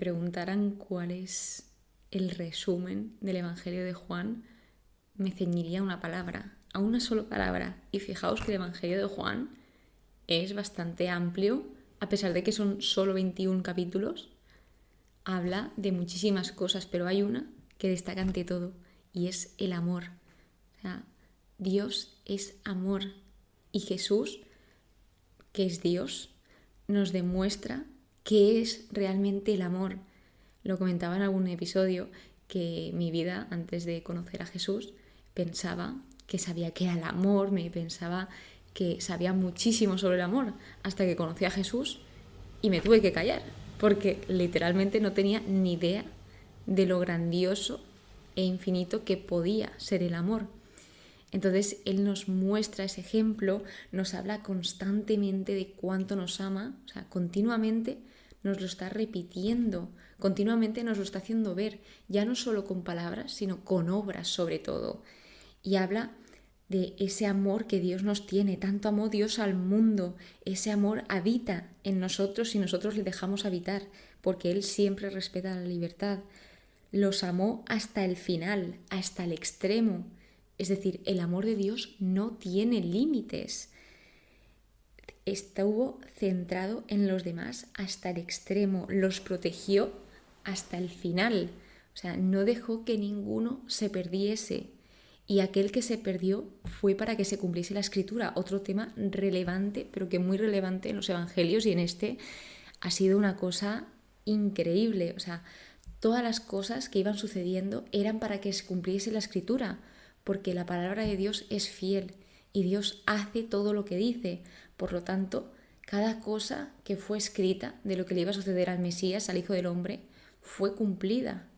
preguntaran cuál es el resumen del Evangelio de Juan, me ceñiría a una palabra, a una sola palabra. Y fijaos que el Evangelio de Juan es bastante amplio, a pesar de que son solo 21 capítulos. Habla de muchísimas cosas, pero hay una que destaca ante todo, y es el amor. O sea, Dios es amor, y Jesús, que es Dios, nos demuestra qué es realmente el amor. Lo comentaba en algún episodio que mi vida, antes de conocer a Jesús, pensaba que sabía qué era el amor, me pensaba que sabía muchísimo sobre el amor, hasta que conocí a Jesús y me tuve que callar, porque literalmente no tenía ni idea de lo grandioso e infinito que podía ser el amor. Entonces Él nos muestra ese ejemplo, nos habla constantemente de cuánto nos ama, o sea, continuamente nos lo está repitiendo, continuamente nos lo está haciendo ver, ya no solo con palabras, sino con obras sobre todo. Y habla de ese amor que Dios nos tiene, tanto amó Dios al mundo, ese amor habita en nosotros y nosotros le dejamos habitar, porque Él siempre respeta la libertad. Los amó hasta el final, hasta el extremo. Es decir, el amor de Dios no tiene límites. Estuvo centrado en los demás hasta el extremo, los protegió hasta el final. O sea, no dejó que ninguno se perdiese. Y aquel que se perdió fue para que se cumpliese la Escritura. Otro tema relevante, pero que muy relevante en los Evangelios, y en este ha sido una cosa increíble. O sea, todas las cosas que iban sucediendo eran para que se cumpliese la Escritura, porque la palabra de Dios es fiel y Dios hace todo lo que dice. Por lo tanto, cada cosa que fue escrita de lo que le iba a suceder al Mesías, al Hijo del Hombre, fue cumplida.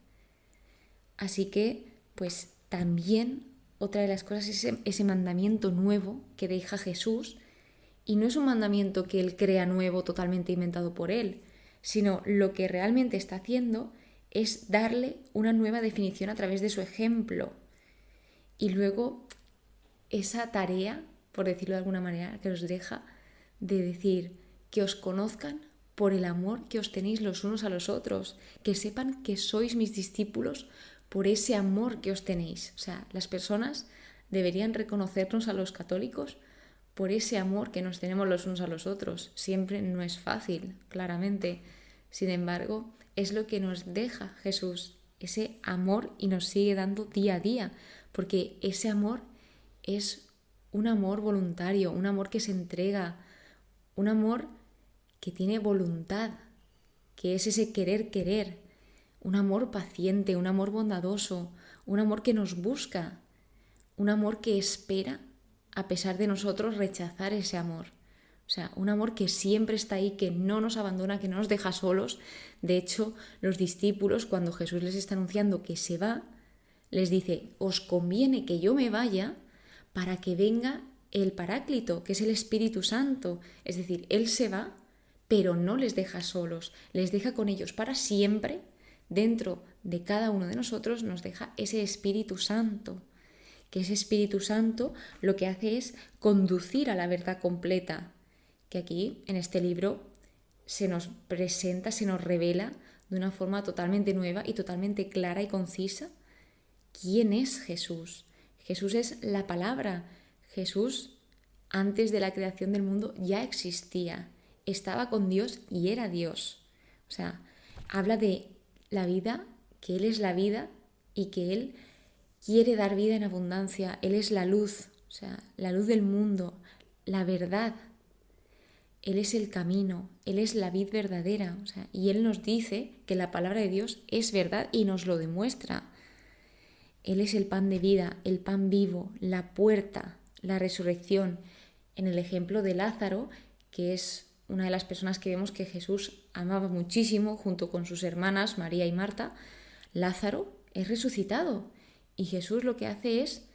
Así que, pues también otra de las cosas es ese mandamiento nuevo que deja Jesús, y no es un mandamiento que Él crea nuevo, totalmente inventado por Él, sino lo que realmente está haciendo es darle una nueva definición a través de su ejemplo. Y luego esa tarea, por decirlo de alguna manera, que os deja de decir que os conozcan por el amor que os tenéis los unos a los otros, que sepan que sois mis discípulos por ese amor que os tenéis. O sea, las personas deberían reconocernos a los católicos por ese amor que nos tenemos los unos a los otros. Siempre no es fácil, claramente. Sin embargo, es lo que nos deja Jesús, ese amor, y nos sigue dando día a día, porque ese amor es un amor voluntario, un amor que se entrega, un amor que tiene voluntad, que es ese querer, un amor paciente, un amor bondadoso, un amor que nos busca, un amor que espera a pesar de nosotros rechazar ese amor. O sea, un amor que siempre está ahí, que no nos abandona, que no nos deja solos. De hecho, los discípulos, cuando Jesús les está anunciando que se va, les dice: os conviene que yo me vaya para que venga el Paráclito, que es el Espíritu Santo. Es decir, Él se va, pero no les deja solos, les deja con ellos para siempre. Dentro de cada uno de nosotros nos deja ese Espíritu Santo, que ese Espíritu Santo lo que hace es conducir a la verdad completa, que aquí en este libro se nos presenta, se nos revela de una forma totalmente nueva y totalmente clara y concisa quién es Jesús. Jesús es la palabra. Jesús, antes de la creación del mundo, ya existía, estaba con Dios y era Dios. O sea, habla de la vida, que Él es la vida y que Él quiere dar vida en abundancia. Él es la luz, o sea, la luz del mundo, la verdad. Él es el camino, Él es la vid verdadera. O sea, y Él nos dice que la palabra de Dios es verdad y nos lo demuestra. Él es el pan de vida, el pan vivo, la puerta, la resurrección. En el ejemplo de Lázaro, que es una de las personas que vemos que Jesús amaba muchísimo junto con sus hermanas María y Marta, Lázaro es resucitado. Y Jesús lo que hace es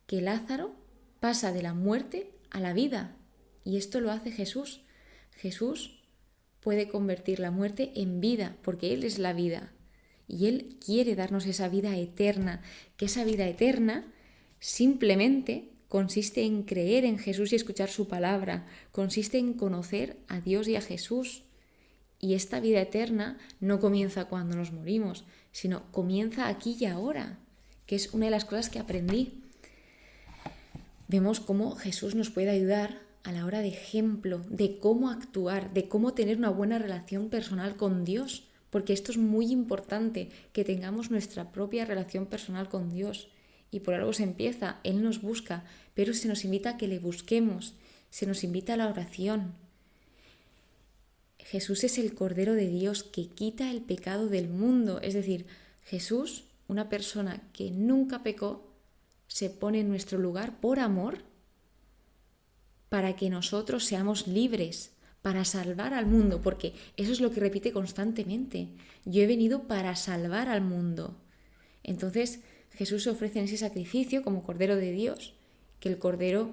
que Lázaro pasa de la muerte a la vida. Y esto lo hace Jesús. Jesús puede convertir la muerte en vida, porque Él es la vida. Y Él quiere darnos esa vida eterna, que esa vida eterna simplemente consiste en creer en Jesús y escuchar su palabra, consiste en conocer a Dios y a Jesús. Y esta vida eterna no comienza cuando nos morimos, sino comienza aquí y ahora, que es una de las cosas que aprendí. Vemos cómo Jesús nos puede ayudar a la hora de ejemplo, de cómo actuar, de cómo tener una buena relación personal con Dios, porque esto es muy importante, que tengamos nuestra propia relación personal con Dios. Y por algo se empieza, Él nos busca, pero se nos invita a que le busquemos, se nos invita a la oración. Jesús es el Cordero de Dios que quita el pecado del mundo, es decir, Jesús, una persona que nunca pecó, se pone en nuestro lugar por amor para que nosotros seamos libres, para salvar al mundo, porque eso es lo que repite constantemente. Yo he venido para salvar al mundo. Entonces Jesús se ofrece en ese sacrificio como Cordero de Dios, que el Cordero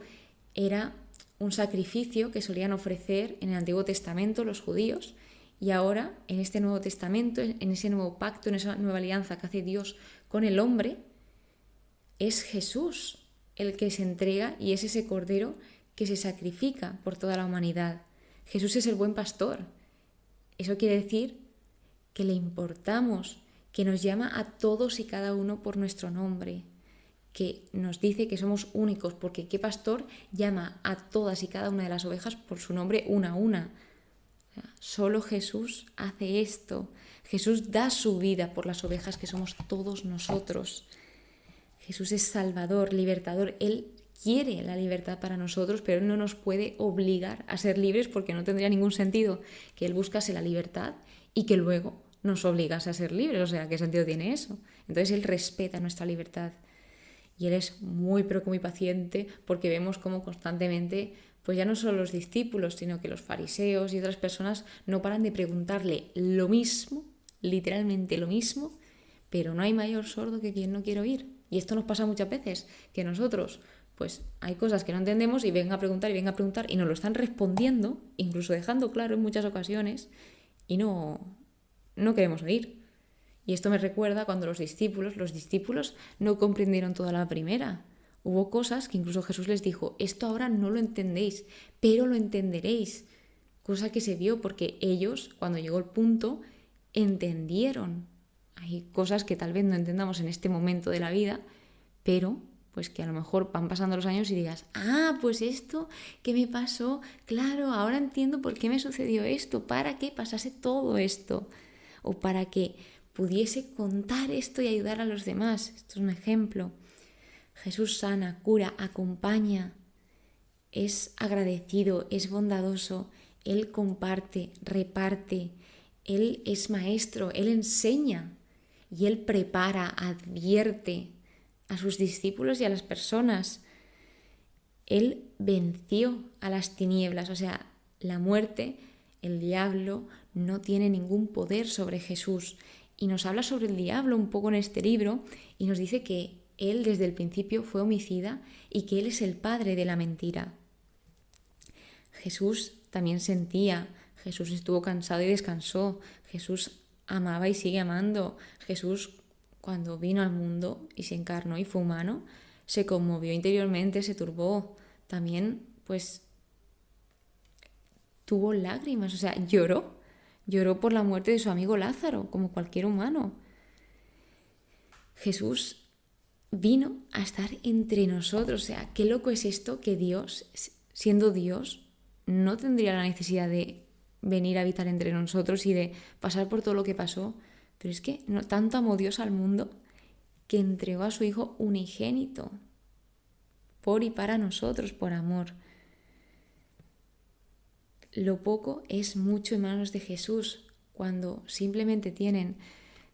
era un sacrificio que solían ofrecer en el Antiguo Testamento los judíos, y ahora en este Nuevo Testamento, en ese nuevo pacto, en esa nueva alianza que hace Dios con el hombre, es Jesús el que se entrega y es ese Cordero que se sacrifica por toda la humanidad. Jesús es el buen pastor. Eso quiere decir que le importamos, que nos llama a todos y cada uno por nuestro nombre, que nos dice que somos únicos, porque ¿qué pastor llama a todas y cada una de las ovejas por su nombre una a una? Solo Jesús hace esto. Jesús da su vida por las ovejas que somos todos nosotros. Jesús es Salvador, libertador. Él quiere la libertad para nosotros, pero Él no nos puede obligar a ser libres porque no tendría ningún sentido que Él buscase la libertad y que luego nos obligase a ser libres. O sea, ¿qué sentido tiene eso? Entonces Él respeta nuestra libertad. Y Él es muy, pero muy paciente, porque vemos cómo constantemente, pues ya no solo los discípulos, sino que los fariseos y otras personas no paran de preguntarle lo mismo, literalmente lo mismo, pero no hay mayor sordo que quien no quiere oír. Y esto nos pasa muchas veces, que nosotros, pues hay cosas que no entendemos y venga a preguntar y nos lo están respondiendo, incluso dejando claro en muchas ocasiones, y no queremos oír. Y esto me recuerda cuando los discípulos no comprendieron toda la primera. Hubo cosas que incluso Jesús les dijo, esto ahora no lo entendéis, pero lo entenderéis. Cosa que se vio porque ellos, cuando llegó el punto, entendieron. Hay cosas que tal vez no entendamos en este momento de la vida, pero pues que a lo mejor van pasando los años y digas, pues esto que me pasó, claro, ahora entiendo por qué me sucedió esto, para que pasase todo esto, o para que pudiese contar esto y ayudar a los demás. Esto es un ejemplo. Jesús sana, cura, acompaña, es agradecido, es bondadoso, Él comparte, reparte, Él es maestro, Él enseña y Él prepara, advierte a sus discípulos y a las personas. Él venció a las tinieblas, o sea, la muerte, el diablo, no tiene ningún poder sobre Jesús. Y nos habla sobre el diablo un poco en este libro y nos dice que él desde el principio fue homicida y que él es el padre de la mentira. Jesús también sentía, Jesús estuvo cansado y descansó, Jesús amaba y sigue amando. Jesús, cuando vino al mundo y se encarnó y fue humano, se conmovió interiormente, se turbó. También, pues, tuvo lágrimas, o sea, lloró por la muerte de su amigo Lázaro, como cualquier humano. Jesús vino a estar entre nosotros, o sea, qué loco es esto, que Dios, siendo Dios, no tendría la necesidad de venir a habitar entre nosotros y de pasar por todo lo que pasó, pero es que tanto amó Dios al mundo que entregó a su Hijo unigénito por y para nosotros, por amor. Lo poco es mucho en manos de Jesús. Cuando simplemente tienen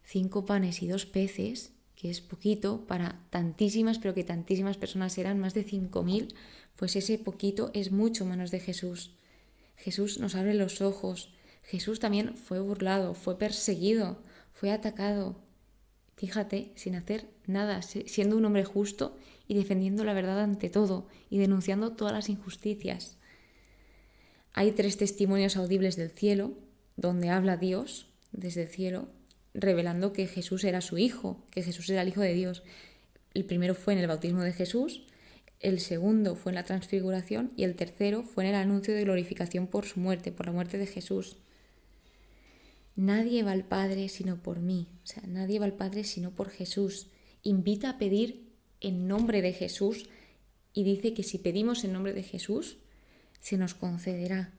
5 panes y 2 peces, que es poquito para tantísimas, pero que tantísimas personas eran, más de 5.000, pues ese poquito es mucho en manos de Jesús. Jesús nos abre los ojos. Jesús también fue burlado, fue perseguido, fue atacado. Fíjate, sin hacer nada, siendo un hombre justo y defendiendo la verdad ante todo y denunciando todas las injusticias. Hay 3 testimonios audibles del cielo, donde habla Dios desde el cielo, revelando que Jesús era su Hijo, que Jesús era el Hijo de Dios. El primero fue en el bautismo de Jesús, el segundo fue en la transfiguración y el tercero fue en el anuncio de glorificación por su muerte, por la muerte de Jesús. Nadie va al Padre sino por mí. O sea, nadie va al Padre sino por Jesús. Invita a pedir en nombre de Jesús y dice que si pedimos en nombre de Jesús, se nos concederá.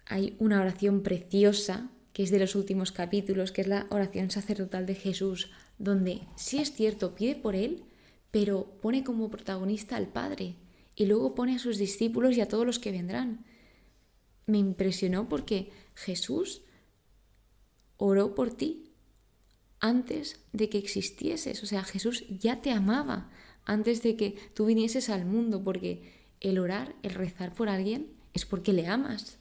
Hay una oración preciosa que es de los últimos capítulos, que es la oración sacerdotal de Jesús, donde sí es cierto, pide por él, pero pone como protagonista al Padre y luego pone a sus discípulos y a todos los que vendrán. Me impresionó porque Jesús oró por ti antes de que existieses. O sea, Jesús ya te amaba antes de que tú vinieses al mundo, porque el orar, el rezar por alguien, es porque le amas.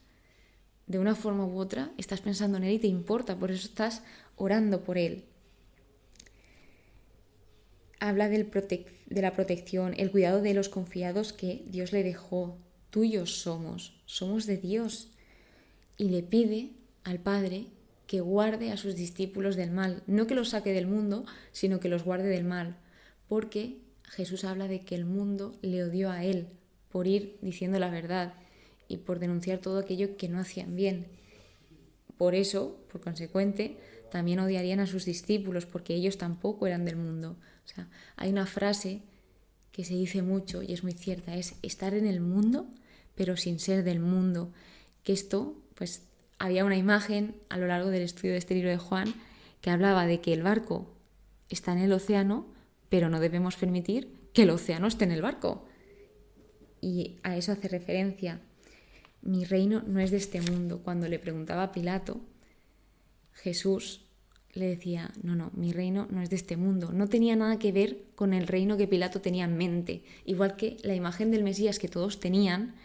De una forma u otra estás pensando en él y te importa, por eso estás orando por él. Habla de la protección, el cuidado de los confiados que Dios le dejó. Tuyos somos de Dios. Y le pide al Padre que guarde a sus discípulos del mal. No que los saque del mundo, sino que los guarde del mal. Porque Jesús habla de que el mundo le odió a él por ir diciendo la verdad y por denunciar todo aquello que no hacían bien. Por eso, por consecuente, también odiarían a sus discípulos, porque ellos tampoco eran del mundo. O sea, hay una frase que se dice mucho y es muy cierta, es estar en el mundo, pero sin ser del mundo. Que esto, pues, había una imagen a lo largo del estudio de este libro de Juan que hablaba de que el barco está en el océano, pero no debemos permitir que el océano esté en el barco. Y a eso hace referencia. Mi reino no es de este mundo. Cuando le preguntaba a Pilato, Jesús le decía, no, mi reino no es de este mundo. No tenía nada que ver con el reino que Pilato tenía en mente. Igual que la imagen del Mesías que todos tenían,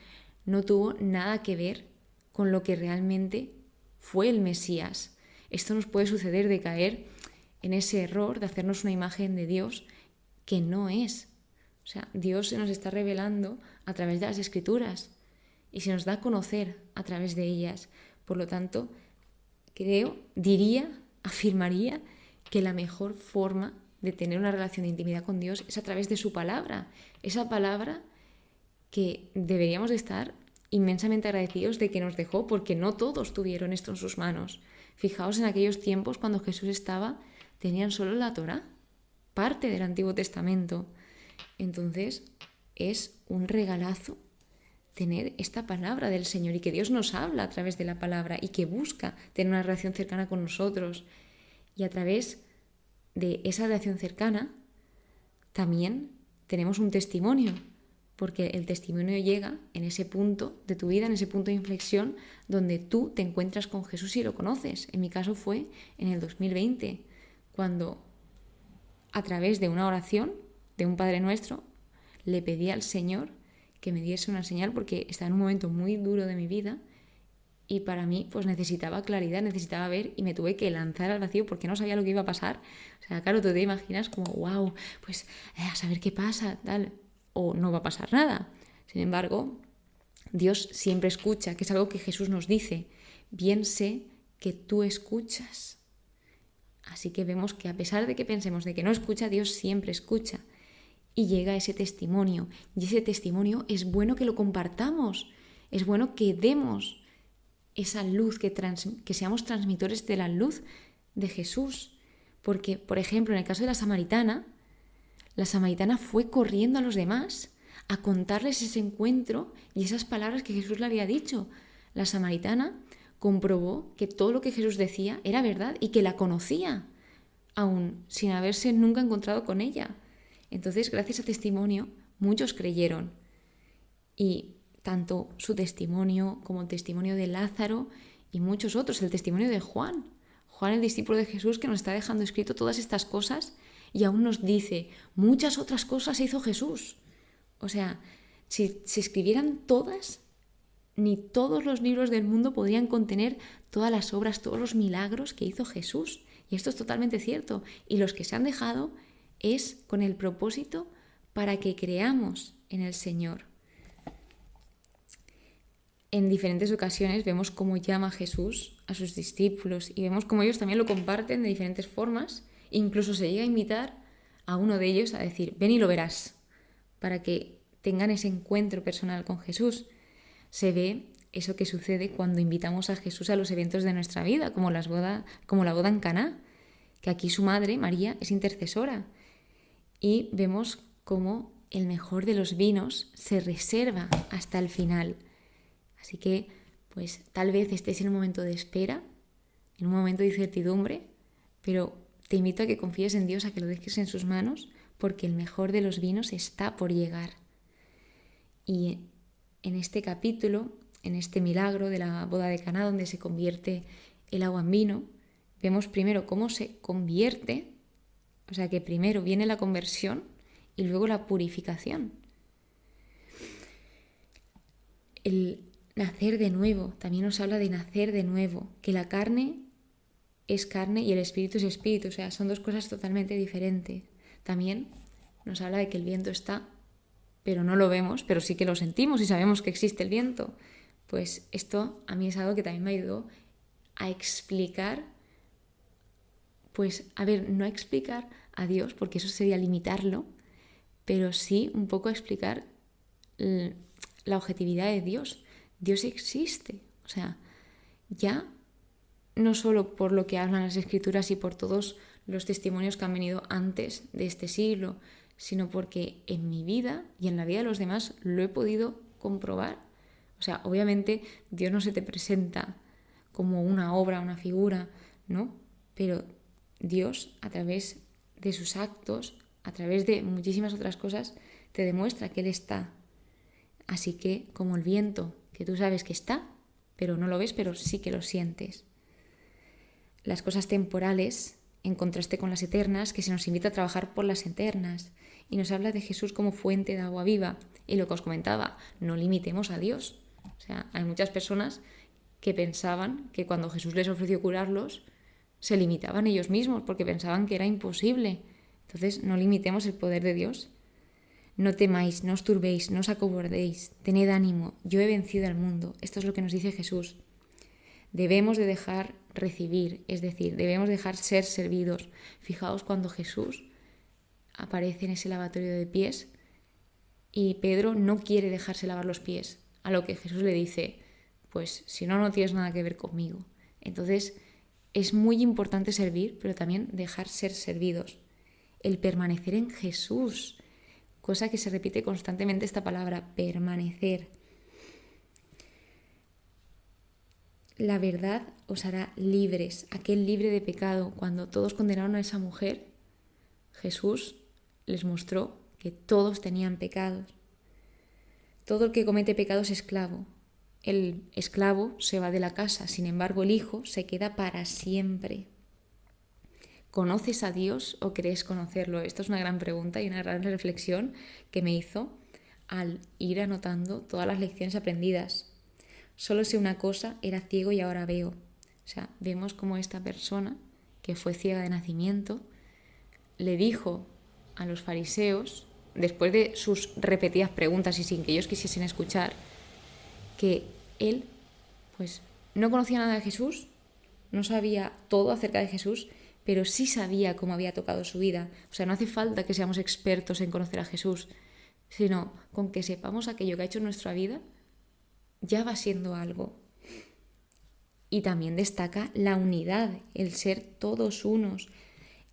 no tuvo nada que ver con lo que realmente fue el Mesías. Esto nos puede suceder de caer en ese error de hacernos una imagen de Dios que no es. O sea, Dios se nos está revelando a través de las Escrituras y se nos da a conocer a través de ellas. Por lo tanto, afirmaría que la mejor forma de tener una relación de intimidad con Dios es a través de su palabra. Esa palabra que deberíamos de estar inmensamente agradecidos de que nos dejó, porque no todos tuvieron esto en sus manos. Fijaos en aquellos tiempos cuando Jesús tenían solo la Torá, parte del Antiguo Testamento. Entonces, es un regalazo tener esta palabra del Señor y que Dios nos habla a través de la palabra y que busca tener una relación cercana con nosotros. Y a través de esa relación cercana también tenemos un testimonio, porque el testimonio llega en ese punto de tu vida, en ese punto de inflexión donde tú te encuentras con Jesús y lo conoces. En mi caso fue en el 2020, cuando a través de una oración de un Padre Nuestro le pedí al Señor que me diese una señal, porque estaba en un momento muy duro de mi vida y para mí pues necesitaba claridad, necesitaba ver, y me tuve que lanzar al vacío porque no sabía lo que iba a pasar. O sea, claro, tú te imaginas como, wow, pues a saber qué pasa, tal, o no va a pasar nada. Sin embargo, Dios siempre escucha, que es algo que Jesús nos dice. Bien sé que tú escuchas. Así que vemos que a pesar de que pensemos de que no escucha, Dios siempre escucha. Y llega ese testimonio. Y ese testimonio es bueno que lo compartamos. Es bueno que demos esa luz, que seamos transmitores de la luz de Jesús. Porque, por ejemplo, en el caso de la samaritana fue corriendo a los demás a contarles ese encuentro y esas palabras que Jesús le había dicho. La samaritana comprobó que todo lo que Jesús decía era verdad y que la conocía, aún sin haberse nunca encontrado con ella. Entonces, gracias a testimonio, muchos creyeron. Y tanto su testimonio como el testimonio de Lázaro y muchos otros, el testimonio de Juan, el discípulo de Jesús, que nos está dejando escrito todas estas cosas y aún nos dice, muchas otras cosas hizo Jesús. O sea, si se escribieran todas, ni todos los libros del mundo podrían contener todas las obras, todos los milagros que hizo Jesús. Y esto es totalmente cierto. Y los que se han dejado es con el propósito para que creamos en el Señor. En diferentes ocasiones vemos cómo llama Jesús a sus discípulos y vemos cómo ellos también lo comparten de diferentes formas. Incluso se llega a invitar a uno de ellos a decir, ven y lo verás, para que tengan ese encuentro personal con Jesús. Se ve eso que sucede cuando invitamos a Jesús a los eventos de nuestra vida, como la boda en Caná, que aquí su madre, María, es intercesora. Y vemos cómo el mejor de los vinos se reserva hasta el final. Así que, pues tal vez estés en un momento de espera, en un momento de incertidumbre, pero te invito a que confíes en Dios, a que lo dejes en sus manos, porque el mejor de los vinos está por llegar. Y en este capítulo, en este milagro de la boda de Caná, donde se convierte el agua en vino, vemos primero cómo se convierte, o sea que primero viene la conversión y luego la purificación. El nacer de nuevo, también nos habla de nacer de nuevo, que la carne es carne y el espíritu es espíritu, o sea, son dos cosas totalmente diferentes. También nos habla de que el viento está, pero no lo vemos, pero sí que lo sentimos y sabemos que existe el viento. Pues esto a mí es algo que también me ayudó a explicar, pues, a ver, no a explicar a Dios, porque eso sería limitarlo, pero sí un poco a explicar la objetividad de Dios. Dios existe, o sea, ya no solo por lo que hablan las Escrituras y por todos los testimonios que han venido antes de este siglo, sino porque en mi vida y en la vida de los demás lo he podido comprobar. O sea, obviamente Dios no se te presenta como una obra, una figura, ¿no? Pero Dios, a través de sus actos, a través de muchísimas otras cosas, te demuestra que Él está. Así que, como el viento, que tú sabes que está, pero no lo ves, pero sí que lo sientes. Las cosas temporales, en contraste con las eternas, que se nos invita a trabajar por las eternas. Y nos habla de Jesús como fuente de agua viva. Y lo que os comentaba, no limitemos a Dios. O sea, hay muchas personas que pensaban que cuando Jesús les ofreció curarlos, se limitaban ellos mismos porque pensaban que era imposible. Entonces, no limitemos el poder de Dios. No temáis, no os turbéis, no os acobardéis, tened ánimo, yo he vencido al mundo. Esto es lo que nos dice Jesús. Debemos de dejar recibir, es decir, debemos dejar ser servidos. Fijaos cuando Jesús aparece en ese lavatorio de pies y Pedro no quiere dejarse lavar los pies, a lo que Jesús le dice, pues si no, no tienes nada que ver conmigo. Entonces, es muy importante servir, pero también dejar ser servidos. El permanecer en Jesús, cosa que se repite constantemente esta palabra, permanecer. La verdad os hará libres, aquel libre de pecado. Cuando todos condenaron a esa mujer, Jesús les mostró que todos tenían pecados. Todo el que comete pecado es esclavo. El esclavo se va de la casa, sin embargo el hijo se queda para siempre. ¿Conoces a Dios o crees conocerlo? Esta es una gran pregunta y una gran reflexión que me hizo al ir anotando todas las lecciones aprendidas. Solo sé una cosa, era ciego y ahora veo. O sea, vemos cómo esta persona, que fue ciega de nacimiento, le dijo a los fariseos, después de sus repetidas preguntas y sin que ellos quisiesen escuchar, que él pues no conocía nada de Jesús, no sabía todo acerca de Jesús, pero sí sabía cómo había tocado su vida. O sea, no hace falta que seamos expertos en conocer a Jesús, sino con que sepamos aquello que ha hecho en nuestra vida, ya va siendo algo. Y también destaca la unidad, el ser todos unos.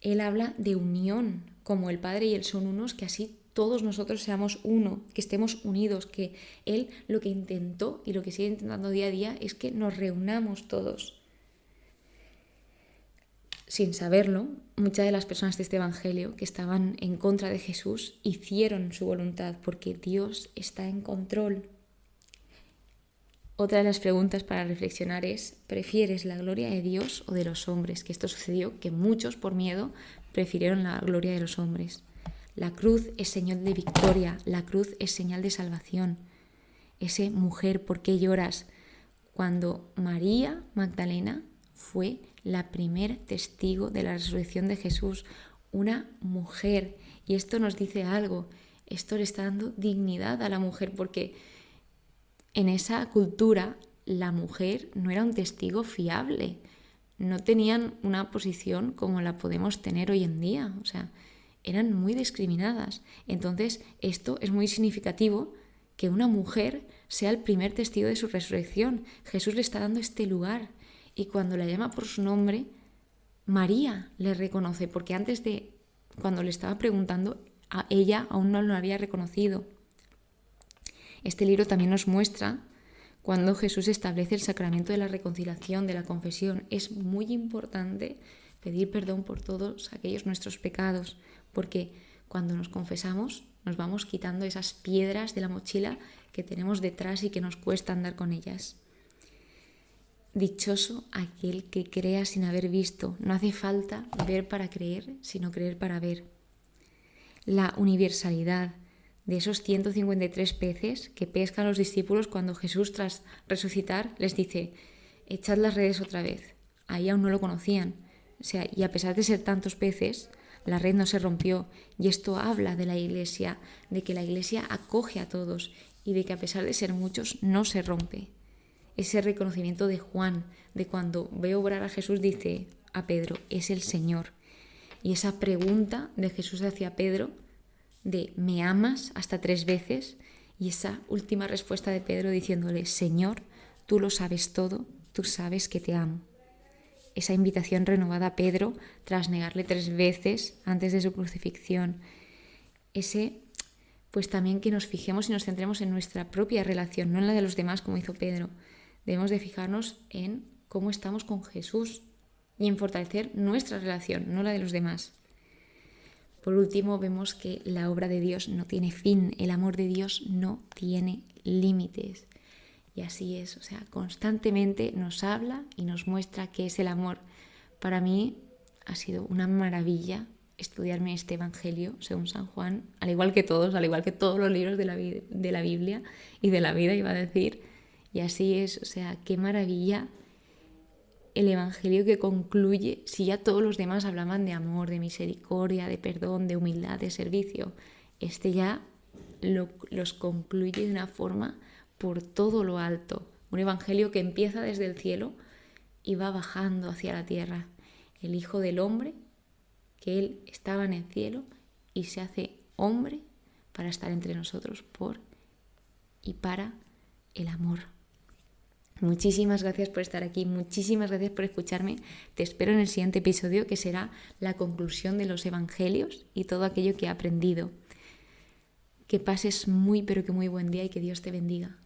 Él habla de unión, como el Padre y Él son unos, que así todos nosotros seamos uno, que estemos unidos, que Él lo que intentó y lo que sigue intentando día a día es que nos reunamos todos. Sin saberlo, muchas de las personas de este Evangelio que estaban en contra de Jesús hicieron su voluntad porque Dios está en control. Otra de las preguntas para reflexionar es, ¿prefieres la gloria de Dios o de los hombres? Que esto sucedió, que muchos por miedo prefirieron la gloria de los hombres. La cruz es señal de victoria, la cruz es señal de salvación. Ese mujer, ¿por qué lloras? Cuando María Magdalena fue la primer testigo de la resurrección de Jesús, una mujer. Y esto nos dice algo, esto le está dando dignidad a la mujer porque en esa cultura la mujer no era un testigo fiable, no tenían una posición como la podemos tener hoy en día, o sea, eran muy discriminadas. Entonces esto es muy significativo que una mujer sea el primer testigo de su resurrección. Jesús le está dando este lugar y cuando la llama por su nombre, María le reconoce, porque antes de, cuando le estaba preguntando, a ella aún no lo había reconocido. Este libro también nos muestra cuando Jesús establece el sacramento de la reconciliación, de la confesión. Es muy importante pedir perdón por todos aquellos nuestros pecados, porque cuando nos confesamos nos vamos quitando esas piedras de la mochila que tenemos detrás y que nos cuesta andar con ellas. Dichoso aquel que crea sin haber visto. No hace falta ver para creer, sino creer para ver. La universalidad de esos 153 peces que pescan los discípulos cuando Jesús, tras resucitar, les dice: echad las redes otra vez. Ahí aún no lo conocían. O sea, y a pesar de ser tantos peces, la red no se rompió. Y esto habla de la Iglesia, de que la Iglesia acoge a todos y de que a pesar de ser muchos, no se rompe. Ese reconocimiento de Juan, de cuando ve obrar a Jesús, dice a Pedro: es el Señor. Y esa pregunta de Jesús hacia Pedro, de ¿me amas? Hasta 3 veces, y esa última respuesta de Pedro diciéndole: Señor, tú lo sabes todo, tú sabes que te amo. Esa invitación renovada a Pedro tras negarle 3 veces antes de su crucifixión. Pues también que nos fijemos y nos centremos en nuestra propia relación, no en la de los demás como hizo Pedro. Debemos de fijarnos en cómo estamos con Jesús y en fortalecer nuestra relación, no la de los demás. Por último, vemos que la obra de Dios no tiene fin, el amor de Dios no tiene límites. Y así es, o sea, constantemente nos habla y nos muestra qué es el amor. Para mí ha sido una maravilla estudiarme este Evangelio según San Juan, al igual que todos los libros de la Biblia y de la vida, iba a decir. Y así es, o sea, qué maravilla el Evangelio que concluye, si ya todos los demás hablaban de amor, de misericordia, de perdón, de humildad, de servicio. Este ya los concluye de una forma por todo lo alto. Un Evangelio que empieza desde el cielo y va bajando hacia la tierra. El Hijo del Hombre, que Él estaba en el cielo y se hace hombre para estar entre nosotros por y para el amor. Muchísimas gracias por estar aquí, muchísimas gracias por escucharme. Te espero en el siguiente episodio, que será la conclusión de los Evangelios y todo aquello que he aprendido. Que pases muy pero que muy buen día y que Dios te bendiga.